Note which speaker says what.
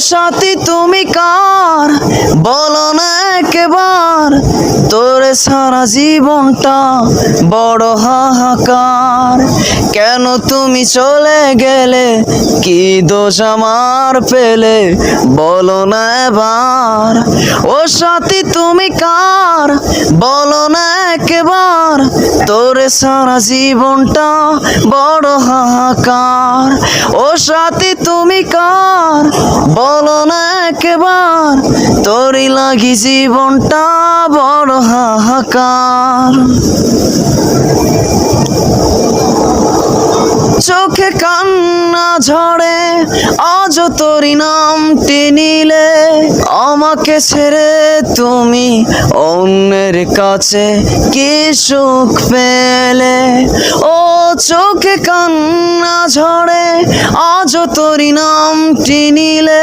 Speaker 1: সাথী তুমি কার বলো না একবার, তোরে সারা জীবনটা বড় হাহাকার। কেন তুমি চলে গেলে, কি দোষ আমার পেলে, বলো না এবার। ও সাথী তুমি কার বলো না একবার, তোরে সারা জীবনটা বড় হাহাকার। ও সাথী তুমি কার বলো না একবার, তোরই লাগি জীবনটা বড় হাহাকার। চোখে কান্না ঝরে আজ তোরই নামটি নিলে, আমাকে ছেড়ে তুমি অন্যের কাছে কি সুখ পেলে। ও চোখে কান্না ঝরে আজ তোরই নামটি নিলে।